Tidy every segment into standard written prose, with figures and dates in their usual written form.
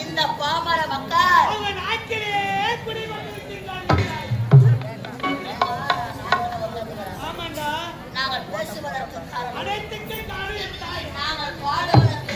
இந்த பாமர மக்கள் நாங்கள் பேசுவதற்கு நாங்கள் பாடுவதற்கு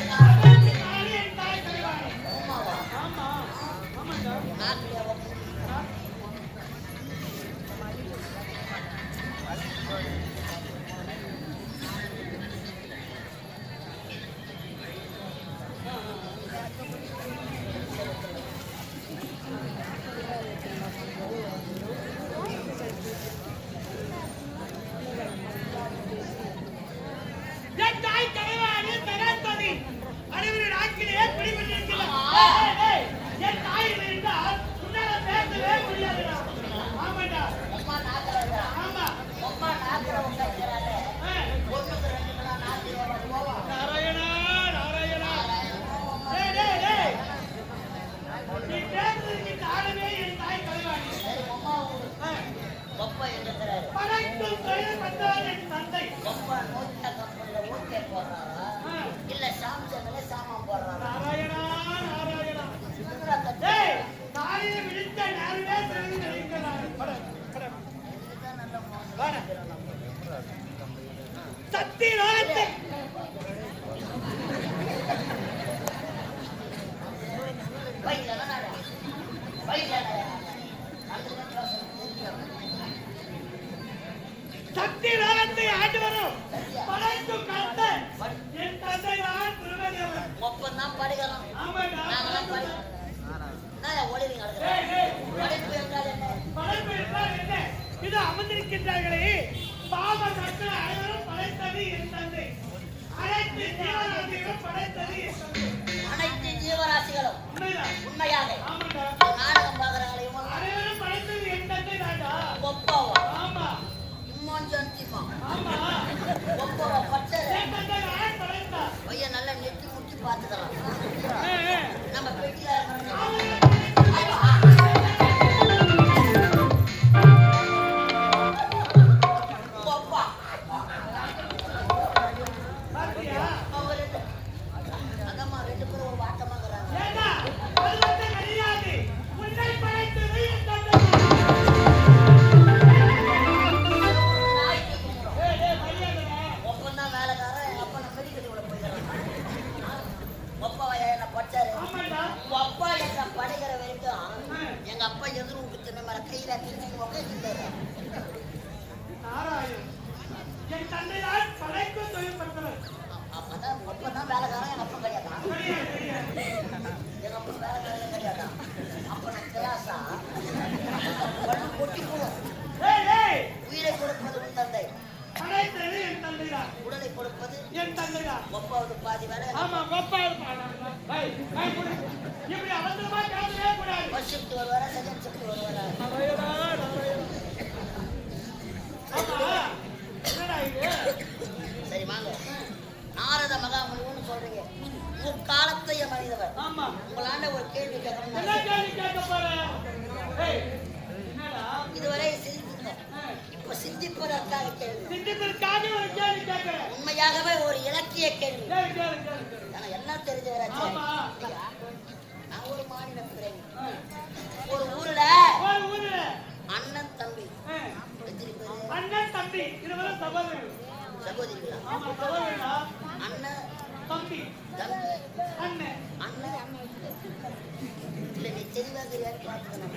சக்தி வேலத்தை ஆண்டு வரும் படைக்கும் கருத்தை என் தந்தை நான் திருநெல்வேலி ஒப்பந்தான் படிக்கலாம். ஆமாடா நாங்களாம் படிக்கிறோம். நான் ஒளிவிங்க படைப்பு என்றால் என்ன? படைப்பு என்றால் என்ன? இது அமர்ந்திருக்கின்றார்களே பாவம் மக்கள் அனைவரும் படைத்தது என் தந்தை. அனைத்து ஜீவராசிகளும் படைத்தது என் தந்தை. அனைத்து ஜீவராசிகளும் உண்மையாக ஆமாடா நாடகம் பார்க்கறாங்களே அனைவரும் படைத்தது என் தந்தை தான்டா. ஒப்பாவா ஆமா இம்மோன் ஜந்திமா ஆமா ஒப்பாவா பச்சை என் தந்தை நான் படைத்தா. பையன் நல்லா நெட்டி முட்டி பார்த்துக்கலாம். நம்ம பெட்டியில ஒப்பா பாத்தியா அவங்க ரெண்டு அதம்மா ரெண்டு பேரும் ஒரு வாட்டமாக்குறாங்க. ஏண்டா அது வந்து கிடையாது. உன்னை படைத்தது என் தந்தை. நாய்க்கு கும்பிடும். ஏய் மரியாதைடா. ஒப்பந்தான் வேலைக்காரன். எங்க அப்பா நான் மெடிக்கல் உள்ள போயிடுறேன். ஒப்பாவா என்ன பச்சாரு? ஆமாடா அப்பா என்ன படைக்கிற வரைக்கும் எங்க அப்பா எதிர் விட்டு தின்ன மேல கையில திருச்சி உட்காந்துட்டாரு. நாராயண் என் தந்தை தான் படைக்கும் தொழில்படுத்தவர். அப்பதான் ஒப்பந்தான் வேலைக்காரன். எங்க அப்பா கிடையாதான். எங்க அப்பா வேலைக்காரன் கிடையாதான். அப்ப நான் கிளாஸா பணம் கொட்டி போடும். ஏய் உயிரை கொடுப்பது உன் தந்தை. படைத்தது என் தந்தை தான். உடலை கொடுப்பது என் தந்தை தான். ஒப்பாவது பாதி வேலை. ஆமா கோப்பா ஏய் ஏய் குடு. இப்படி அவசரமா காதலே கூடாது. ஃபர்ஸ்ட் ஷிஃப்ட் வருவாரா செகண்ட் ஷிஃப்ட் வருவாரா? நாராயணா நாராயணா. ஆமா என்னடா இது? சரி வாங்க. நாரத மகாமுனின்னு சொல்றீங்க. முக்காலத்தைய மனிதவர். ஆமா உங்களாண்ட ஒரு கேள்வி என்ன கேட்கணும். கேள்வி கேட்க போற? ஏய் என்னடா இதுவரை சிந்தித்தோம். இப்ப சிந்திப்பதற்காக கேள்வி. சிந்திப்பதற்காக ஒரு கேள்வி கேட்கிறேன். உண்மையாகவே ஒரு இலக்கிய கேள்வி. கேளு கேளு கேளு கேளு. ஆனா என்ன தெரிஞ்சவராச்சு? ஆமா நான் ஒரு மாநில பிறகு ஒரு ஊர்ல ஒரு ஊர்ல அண்ணன் தம்பி எத்தனை பேரு? அண்ணன் தம்பி இருவரும் சகோதரர்கள். சகோதரிகளா? ஆமா சகோதரர்களா? அண்ணன் தம்பி தம்பி அண்ணன் அண்ணன் இல்ல நீ தெளிவா தெரியாது பார்த்துக்கணும்.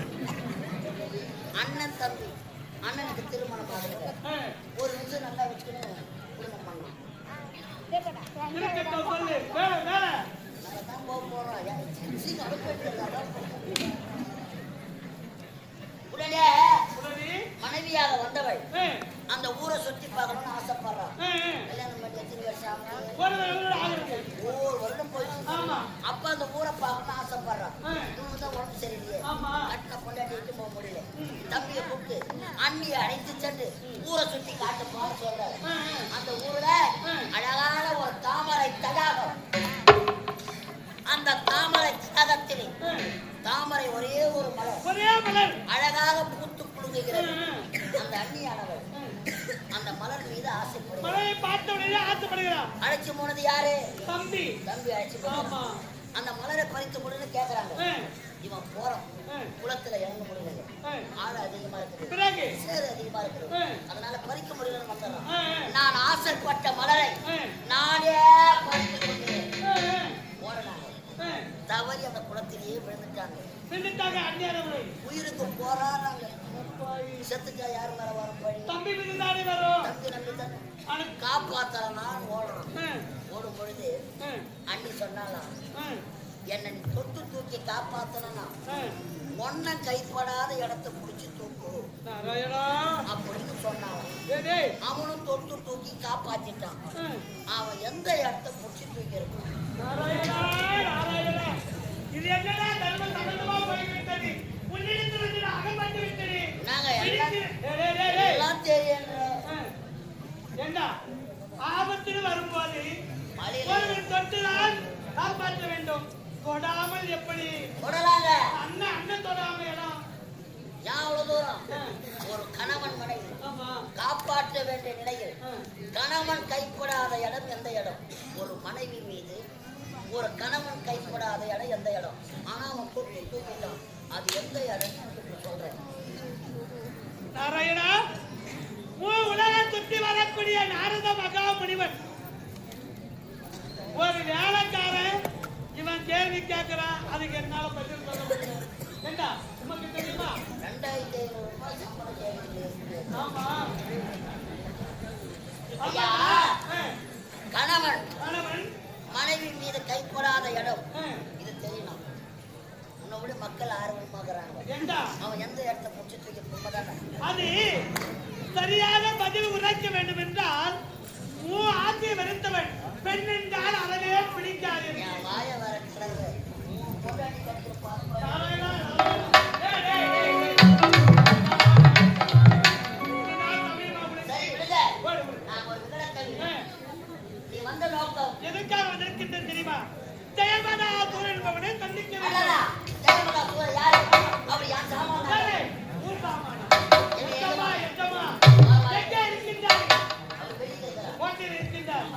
அண்ணன் தம்பி அண்ணனுக்கு திருமணம் ஆகுது. ஒரு நிமிஷம் நல்லா வச்சுக்கணும். குடும்பம் பண்ணலாம். இருக்கட்டும் சொல்லு வேலை வேலை. தான் போக போறோம். சீக்கிரம் அடுப்பெடுத்து உடனே உடனே மனைவியாக வந்தவள் ஏய் அந்த ஊரை சுத்தி பார்க்கணும்னு ஆசைப்படுறான். ஏய் கல்யாணம் பண்ணி எத்தனை வருஷம் ஆகுது? ஒரு வேலை ஆகுது. ஒவ்வொரு வருடம் போயிடுச்சு. ஆமா அப்ப அந்த ஊரை பார்க்கணும்னு ஆசைப்படுறான். ஏய் இவங்க தான் உடம்பு சரியில்லையே. ஆமா கட்டின பொண்டாட்டி விட்டு போக முடியல. தம்பியை கூப்பிட்டு அண்ணியை அழைத்து சென்று ஊரை சுத்தி காட்டுப்பான்னு சொல்றாரு. அந்த ஊர்ல அழகான ஒரு தாமரை தடாகம். அந்த தாமரை தடாகத்திலே தாமரை ஒரே ஒரு மலர் ஒரே மலர் அழகாக பூத்து குலுங்குகிறது. அந்த அண்ணியானவர் அந்த மலர் மீது ஆசைப்படுகிறார். மலரை பார்த்த உடனே ஆசைப்படுகிறான். அழைச்சு போனது யாரு? தம்பி தம்பி அழைச்சு ஆமா போனான். அந்த மலரை பறித்து முடின்னு கேக்குறாங்க. ஏய் இவன் போறான். ஏய் குளத்துல இறங்க முடியல. ஏய் ஆடு அதிகமா இருக்குது. பிறகு சேறு அதிகமா இருக்குது. ஏய் அதனால பறிக்க முடியலன்னு வந்துடுறான். ஏய் நான் ஆசைப்பட்ட மலரை ஏய் நானே பறித்து கொண்டேன். ஏய் ஓடனாங்க. ஏய் தவறி அந்த குளத்திலேயே விழுந்துட்டாங்க. நின்னுட்டாங்க அந்நியரவர்கள். உயிருக்கு போராடுறாங்க. செத்துட்டா யார் மேல வர பழி? தம்பி விருந்தாடி வரும். தம்பி நம்பி தானே அனு- காப்பாத்தலாம் ஓடுறான். ஏய் ஓடும் பொழுது ஏய் அண்ணி சொன்னாலாம், ஏய் என்னை நீ தொட்டு தூக்கி காப்பாத்தனா ஏய் ஒன்ன கைப்படாத இடத்த புடிச்சு தூக்கு நாராயணா அப்படின்னு சொன்னான். ஏய் டேய் அவனும் தொட்டு தூக்கி காப்பாத்திட்டான். ஏய் அவன் எந்த இடத்த புடிச்சு தூக்கி இருக்கான்? நாராயணா நாராயணா இது என்னடா தர்ம சம்பந்தமா போய்விட்டது. உன்னிடத்திலிருந்து நான் அகப்பட்டு விட்டது. நாங்க எல்லாம் டேய் எல்லாம் தெரியும். என்ன ஆபத்தில் வரும்போது மலையில ஒருவர் தொட்டுதான் காப்பாற்ற வேண்டும். தொடாமல் எப்படி? தொடலாங்க. அண்ணன் அண்ணன் தொடாமல் இடம். ஏன் அவ்வளவு தூரம்? ஒரு கணவன் மனைவி ஆமா காப்பாற்ற வேண்டிய நிலையில் ஆ. கணவன் கைப்படாத இடம் எந்த இடம்? ஒரு மனைவி மீது ஒரு கணவன் கைப்படாத இடம் எந்த இடம்? ஆனா அவன் தொட்டு தூக்கிட்டான். அது எந்த இடம் சொல்றேன். நாராயணா உலகம் சுற்றி வரக்கூடிய நாரத மகா முனிவன் ஒரு வேலைக்காரன் இவன் கேள்வி கேட்கிறான். அதுக்கு என்னால பதில் சொல்ல முடியும். என்ன உமக்கு தெரியுமா? 2500 ரூபாய் சம்பளம் கேட்குது. ஆமா பகல் ஆர்வமாக்குறாங்க. ஏண்டா அவன் எந்த இடத்த புடிச்சு தூக்கி உண்மைதானே? அது சரியாக பதில் உரைக்க வேண்டும் என்றால் ஆசையை வெறுத்தவன் பெண் என்றால் அறவே பிடிக்காது. என் வாய வர கிடங்கு பொண்டாடி கட்டு பார்ப்பேன். சரி விடுங்க. நான் ஒரு விகடக்கவி. நீ வந்த நோக்கம் எதற்காக வந்திருக்கின்ற தெரியுமா? ஜெயமதாபுரம் என்பவனை சந்திக்க வேண்டும். ஜெயமதாபுரம் யாரு? அவர் யார் சாமான்? ஊர் சாமானா? எங்கம்மா எங்கே இருக்கின்றார்? அவர் வெளியே இருக்கிறார். கோட்டையில் இருக்கின்றார்.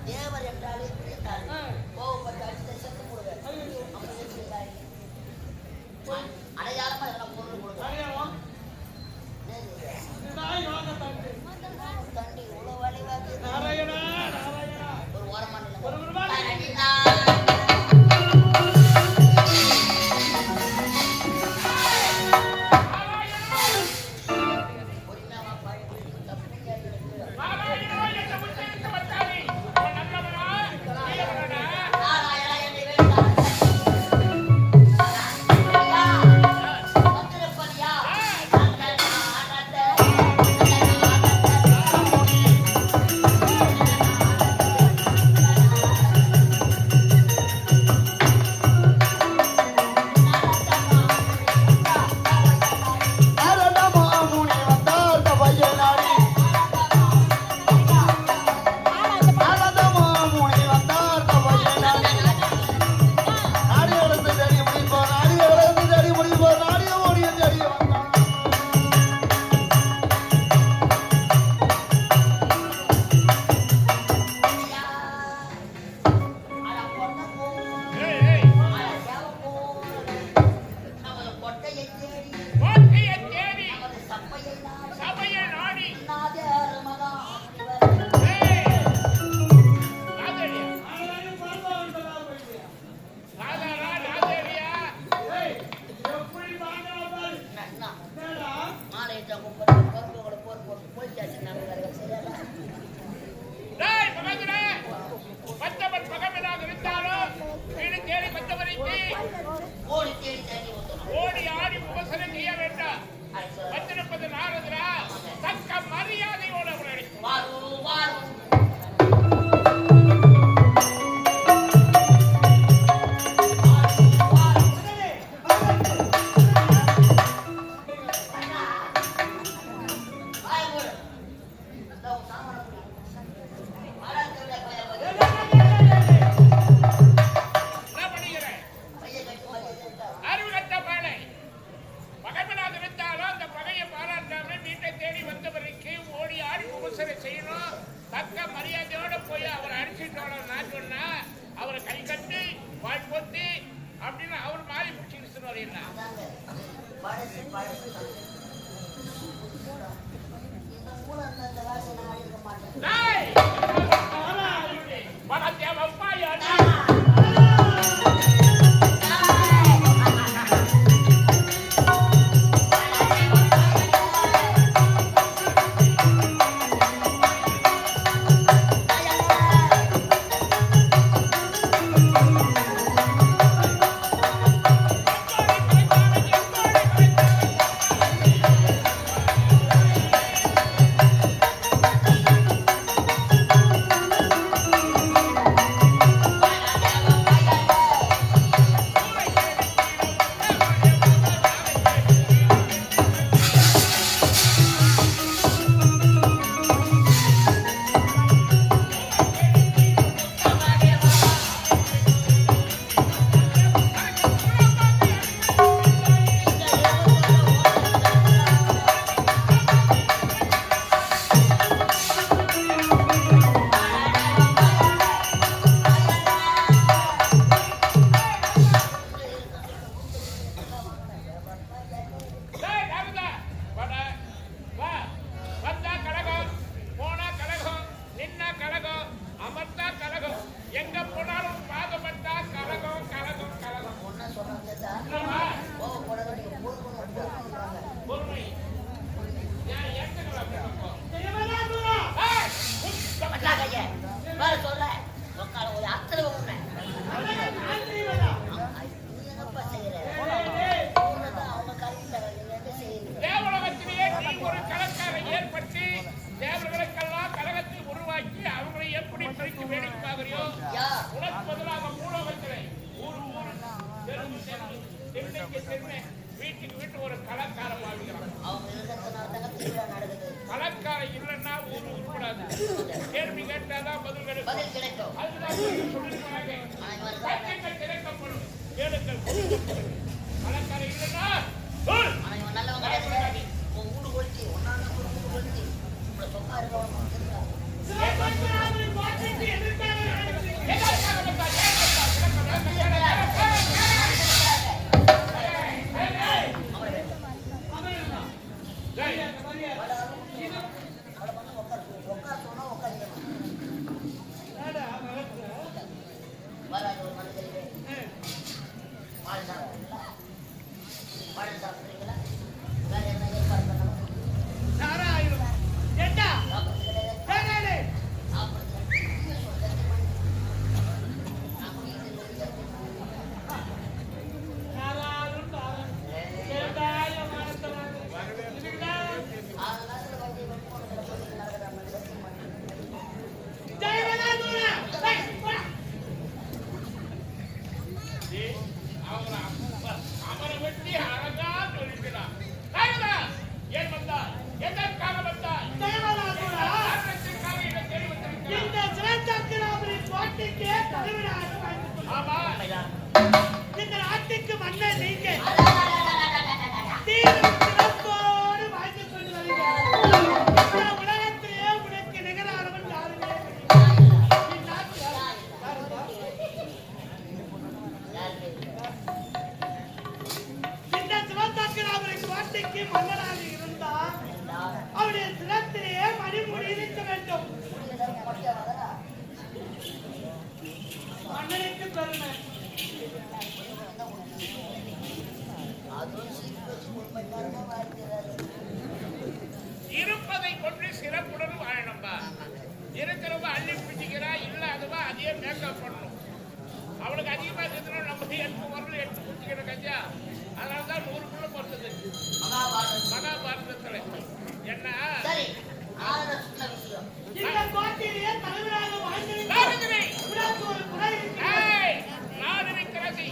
தேவர் என்றாலே பிடித்தார். கோவப்பட்டு அடித்த செத்து போடுவேன். அடையாளமா எல்லாம் பொருள் கொடுக்குறேன். அடையாளம் தண்டி இவ்வளவு வலிவாக்கு நாராயணா நாராயணா ஒரு ஓரமான ஒரு விரும்பாடி ஓடி ஆடி உபசரம் செய்ய வேண்டாம். வந்திருப்பது நாரதரா, தக்க மரியாதையோடு அவரை இன்னைக்கு என்ன வீட்டுக்கு வீட்டு ஒரு கலக்காரம் வாழ்கிறான். அவங்க இருக்கிறதுனால தாங்க திருவிழா நடக்குது. கலக்காரம் இல்லைன்னா ஊர் உருப்படாது. கேள்வி கேட்டாதான் பதில் கிடைக்கும். பதில் கிடைக்கும். அதுதான் சொல்லிருக்காங்க. சட்டங்கள் கிடைக்கப்படும். கேளுங்கள். கலக்காரம் இல்லைன்னா ஆனா இவன் நல்லவன் கிடையாது. உன் வீடு கொளுத்தி ஒன்னான வீடு கொளுத்தி உங்களை சொன்னா இருக்கவங்க சிவபக்தராமன் கோட்டைக்கு எதிர்க்காக அவரை வெட்டி அழகா சொல்லிக்கிறான். ஏன் வந்தா எதற்காக வந்தா இந்த சிவசக்திராமனின் கோட்டைக்கு தலைவராக ஆமா இந்த நாட்டுக்கு மன்னர் நீங்க தீரும் சிறப்போடு வாழ்ந்து கொண்டு வருகிறார். உலகத்திலே உனக்கு நிகரானவன் யாருமே இந்த சிவசக்திராமனின் கோட்டைக்கு மன்னராக இருந்தால் அவருடைய சிரத்திலேயே மணிமுடி இருக்க வேண்டும். மன்னனுக்கு பெருமை இருப்பதை கொண்டு சிறப்புடன் வாழணும்பா. இருக்கிறவங்க அள்ளி பிடிச்சிக்கிறா இல்லாதவா அதே மேக்கப் பண்ணணும். அவளுக்கு அதிகமா இருக்கிறோம் நம்ம 8 வரல 8 பிடிச்சிக்கிற கஞ்சா. அதனாலதான் 100 குள்ள பொறுத்தது மகாபாரதத்துல என்ன இந்த கோட்டையிலேயே தலைவராக வாழ்ந்திருக்கிறார். ஒரு குறை நாடு இருக்கிறது.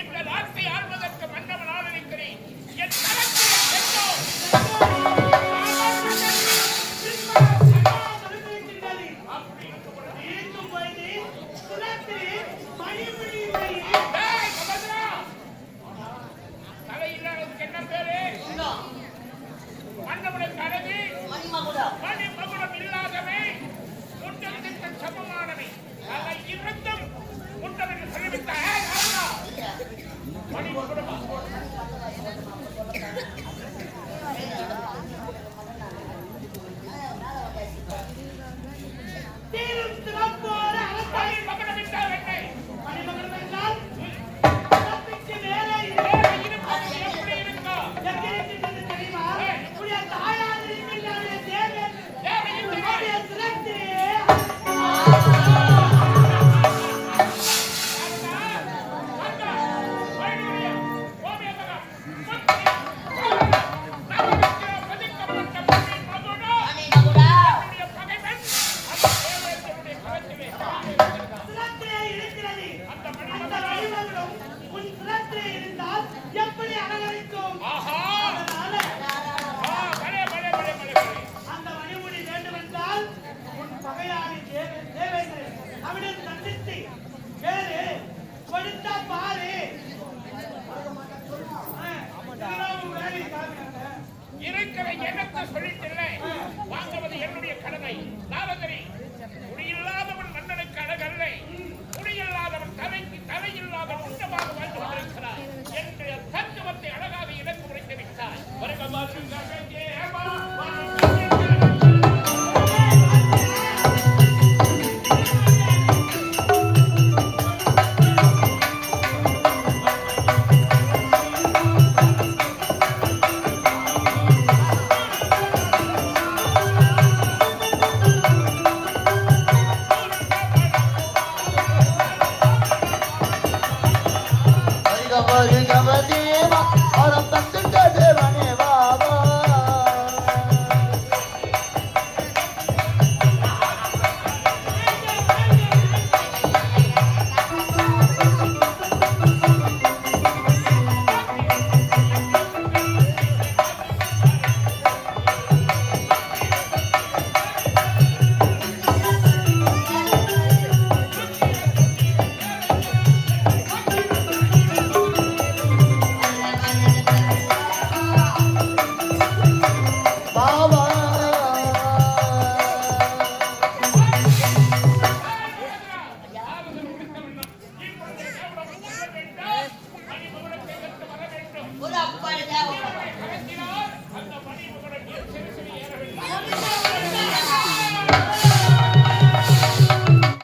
இந்த நாட்டை ஆள்வதற்கு மன்னவன் நாடு இருக்கிறேன். என் தரத்தில் தலையில்லாததுக்கு என்ன பேரு? மன்னவனுடைய கருதி மணிமகுடம் இல்லாதவை முண்டத்திற்கு சமமானவை. அதை இருந்தும் முண்டவன் தெரிவித்த மணிமகுடம் தீரும் சிறப்போடு அரசாணி மகுடம் என்றால் என்ன? மணிமகுடம் என்றால் சிறப்புக்கு மேலே இருப்பது எப்படி இருக்கோ எங்கிருக்கின்றது தெரியுமா? உடைய தாயார் இருக்கின்றாரே தேவையில்லை சிறத்திலே இருக்கிற எண்ணத்தை சொல்லிட்டு வாங்குவது என்னுடைய கடமை. நாரதரி முடியில்லாதவன் மன்னனுக்கு அழகல்ல, முடியில்லாதவன் தலைக்கு தலையில்லாதவன் உண்டமாக வாழ்ந்து கொண்டிருக்கிறார் என்ற தத்துவத்தை அழகாக எனக்கு உரைத்து விட்டார். Gabadi